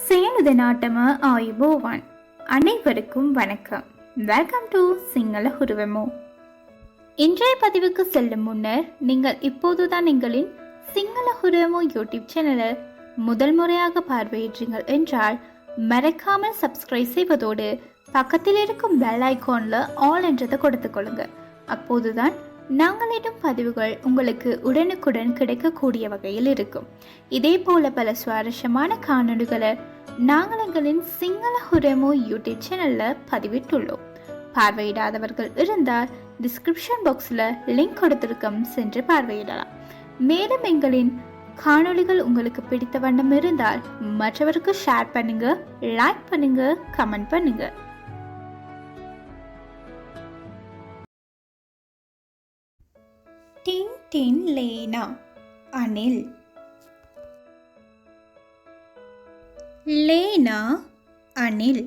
சேனுத நாட்டம ஆயுபோவான். அனைவருக்கும் வணக்கம். வெல்கம் டு சிங்கள உருவமோ. இன்றைய பதிவுக்கு செல்லும் முன்னர் நீங்கள் இப்போதுதான் எங்களின் சிங்கள உருவமோ யூடியூப் சேனலை முதல் முறையாக பார்வையிட்டீர்கள் என்றால் மறக்காமல் சப்ஸ்கிரைப் செய்வதோடு பக்கத்தில் இருக்கும் பெல் ஐகான்ல ஆல் என்றதை கொடுத்துக்கொள்ளுங்க. அப்போதுதான் நாங்கள் இடும் பதிவுகள் உங்களுக்கு உடனுக்குடன் கிடைக்கக்கூடிய வகையில் இருக்கும். இதே போல பல சுவாரஸ்யமான காணொலிகளை நாங்கள் எங்களின் சிங்கள உரமோ யூடியூப் சேனல்ல பதிவிட்டுள்ளோம். பார்வையிடாதவர்கள் இருந்தால் டிஸ்கிரிப்ஷன் பாக்ஸில் லிங்க் கொடுத்திருக்கும், சென்று பார்வையிடலாம். மேலும் எங்களின் காணொலிகள் உங்களுக்கு பிடித்த வண்ணம் இருந்தால் மற்றவருக்கு ஷேர் பண்ணுங்க, லைக் பண்ணுங்க, கமெண்ட் பண்ணுங்க. டின் டின் லேனா அனில். லேனா அனில்.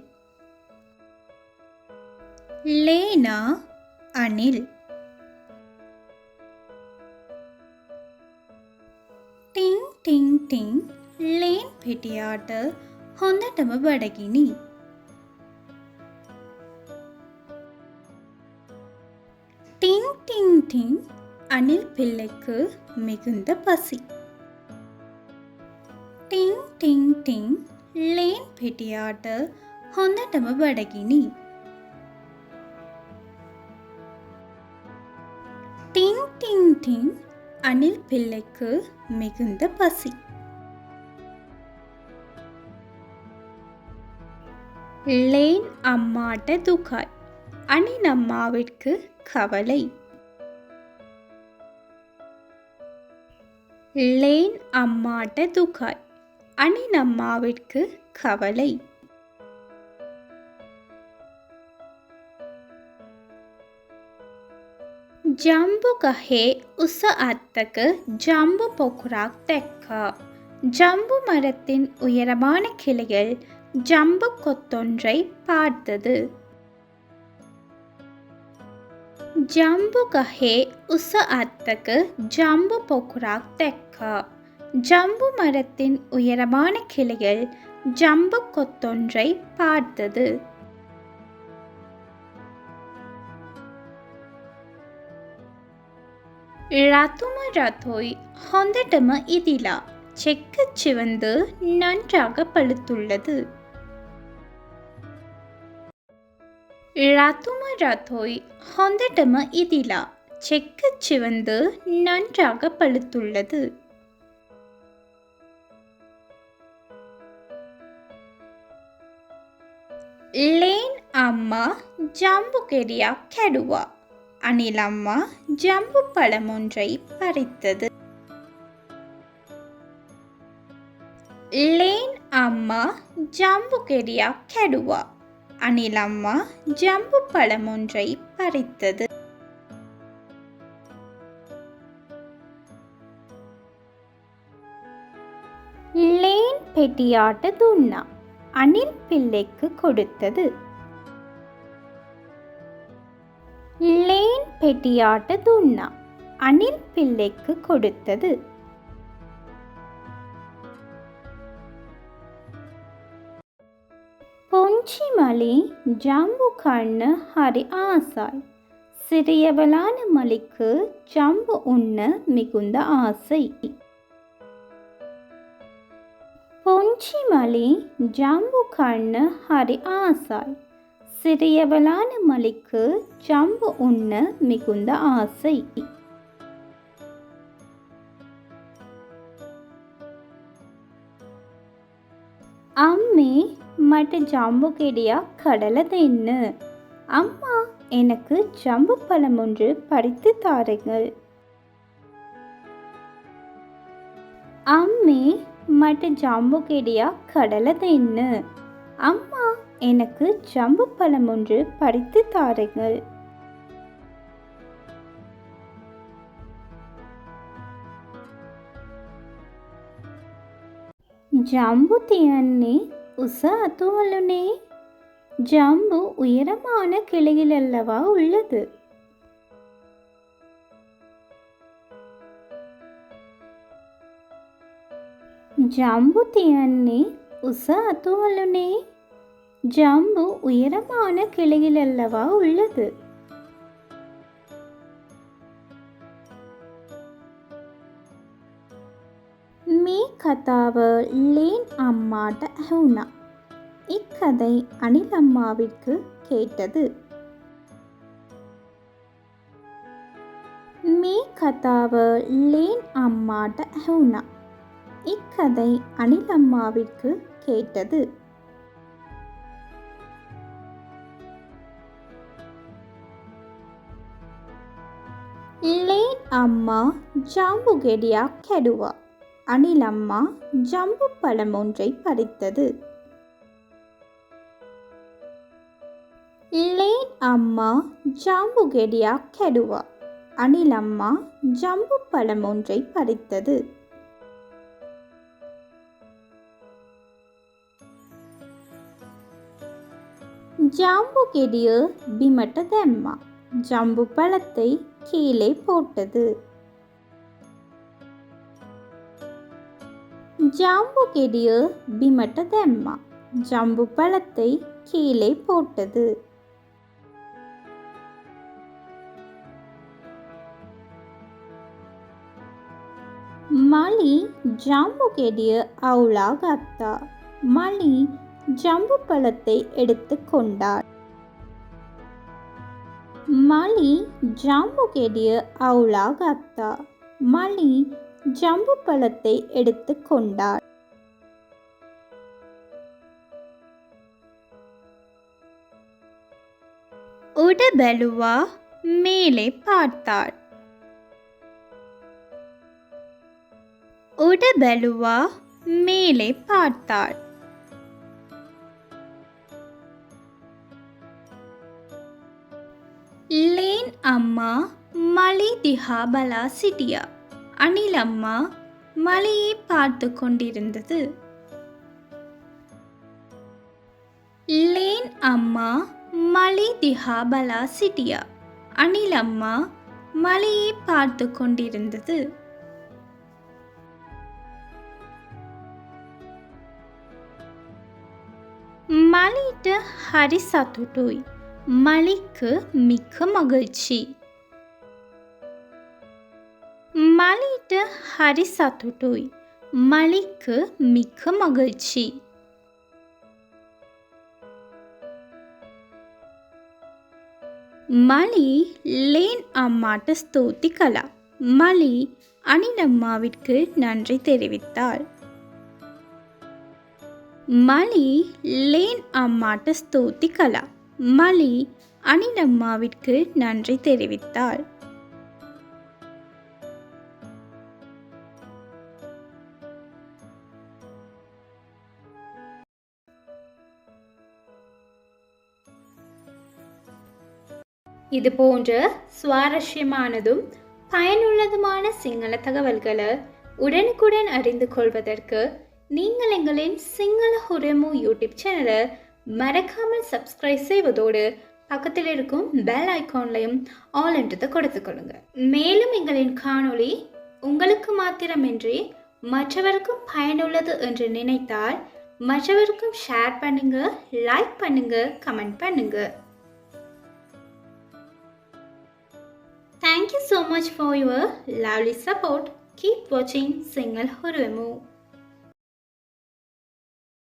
லேனா அனில். ටින් ටින් ටින් ලේන් පිටියාට හොඳටම බඩගිනි. ටින් ටින් ටින් அணில் பிள்ளைக்கு மிகுந்த பசி. டிங் டிங் டிங் லேன் பிட்டியாட்ட හොඳටම බඩගිනි. டிங் டிங் டிங் அணில் பிள்ளைக்கு மிகுந்த பசி. லேன் அம்மாட்ட துக்காய், அணில் அம்மாவிற்கு கவலை. லேன் அம்மாட்ட துக்காய், அணில் அம்மாவிற்கு கவலை. ஜம்பு கஹே உச அத்தக்கு ஜம்பு பொக்குராக் தெக்கா. ஜம்பு மரத்தின் உயரமான கிளையில் ஜம்பு கொத்தொன்றை பார்த்தது. ஜம்பு கஹே உச அத்தக்கு ஜம்பு பொக்குராக் தெக்கா. ஜம்பு மரத்தின் உயரமான கிளையில் ஜம்பு கொத்தொன்றை பார்த்தது. ரத்தும ரத்தோய் ஹொந்தட்டம இதிலா, செக்க சிவந்து நன்றாக பழுத்துள்ளது. ரத்தும ரத்தோய் ஹொந்தட்டம இதிலா, செக்க சிவந்து நன்றாக பழுத்துள்ளது. லேன் அம்மா ஜம்பு கெடியா கெடுவா, அணில் அம்மா ஜம்பு பழம் ஒன்றை பறித்தது. லேன் அம்மா ஜம்பு கெடியா கெடுவா, அணில் அம்மா ஜம்பு பழம் ஒன்றை பறித்தது. லேன் பெட்டியாட்ட துண்ணா, அணில் பிள்ளைக்கு கொடுத்தது. லேன் பெட்டியாட்ட துண்ணா, அணில் பிள்ளைக்கு கொடுத்தது. பொஞ்சிமலி ஜம்பு கண்ணு ஹரி ஆசாய், சிறியவளான மலிக்கு ஜம்பு உண்ண மிகுந்த ஆசை. பொஞ்சிமலி ஜம்பு கண்ணு ஹரி ஆசாய், சிறியவளான மலிக்கு ஜம்பு உண்ண மிகுந்த ஆசை. அம்மே மට ஜம்பு கெடியா கடலை தென்னு. அம்மா, எனக்கு ஜம்பு பழம் ஒன்று பறித்து தாருங்கள். அம்மே மට ஜம்பு கெடியா கடலை தென்னு. அம்மா, எனக்கு ஜம்பு பழம் ஒன்று பறித்து தாருங்கள். ஜம்பு தியன்னே உச அத்துவலுனே. ஜம்பு உயரமான கிளையில் அல்லவா உள்ளது. ජම්බු තියන්නේ உச அதுவல்லுனே, ஜம்பு உயரமான கிளையில் அல்லவா உள்ளது. මේ කතාව ලේන් අම්මාට ඇහුණා. இக்கதை அணில் அம்மாவிற்கு கேட்டது. මේ කතාව ලේන් අම්මාට ඇහුණා. இக்கதை அணில் அம்மாவிற்கு கேட்டது. ලේන් අම්මා ජම්බු ගෙඩියක් කැඩුවා. அணில் அம்மா ஜம்பு பழம் ஒன்றை பறித்தது. லேன் அம்மா ஜம்பு கெடியாக் கெடுவா. அணில் அம்மா ஜம்பு பழம் ஒன்றை பறித்தது. ஜம்பு கெடிய பிமட்ட தெம்மா. ஜம்பு பழத்தை கீழே போட்டது. ஜம்பு கெடிய பிமட்ட தெம்மா. ஜம்பு பழத்தை கீழே போட்டது. மலி ஜம்பு கெடிய அவுளா கத்தா. மலி ஜம்பு பழத்தை எடுத்து கொண்டார். மலி ஜம்பு கெடிய அவுளா கத்தா. மலி ஜம்பு பழத்தை எடுத்து கொண்டார். உட பெலுவா மேலே பார்த்தார். உட பெலுவா மேலே பார்த்தார். லேன் அம்மா மலி திஹா பலா சிட்டியா. அணில் அம்மா மலையை பார்த்து கொண்டிருந்தது. லேன் அம்மா மலி திஹா பலா சிட்டியா. அணில் அம்மா மலையை பார்த்து கொண்டிருந்தது. மலிட்ட ஹரி சத்துட்டோய். மலிக்கு மிக்க மகிழ்ச்சி. மலிட்ட ஹரி சத்துட்டோய். மலிக்கு மிக்க மகிழ்ச்சி. மலி லேன் அம்மாட்ட ஸ்தோத்தி கலா. மலி அணில் அம்மாவிற்கு நன்றி தெரிவித்தாள். மலி லேன் அம்மாட்ட ஸ்தோத்தி கலா. மலி அணில் அம்மாவிற்கு நன்றி தெரிவித்தாள். இது போன்ற சுவாரஸ்யமானதும் பயனுள்ளதுமான சிங்கள தகவல்களை உடனுக்குடன் அறிந்து கொள்வதற்கு நீங்கள் எங்களின் சிங்கள ஹுரெமு யூடியூப் சேனலை மறக்காமல் சப்ஸ்கிரைப் செய்வதோடு பக்கத்தில் இருக்கும் பெல் ஐக்கான்லையும் ஆல் என்றதை கொடுத்துக்கொள்ளுங்க. மேலும் எங்களின் காணொளி உங்களுக்கு மாத்திரமின்றி மற்றவருக்கும் பயனுள்ளது என்று நினைத்தால் மற்றவருக்கும் ஷேர் பண்ணுங்க, லைக் பண்ணுங்க, கமெண்ட் பண்ணுங்க. Thank you so much for your lovely support. Keep watching Single Hurvemu.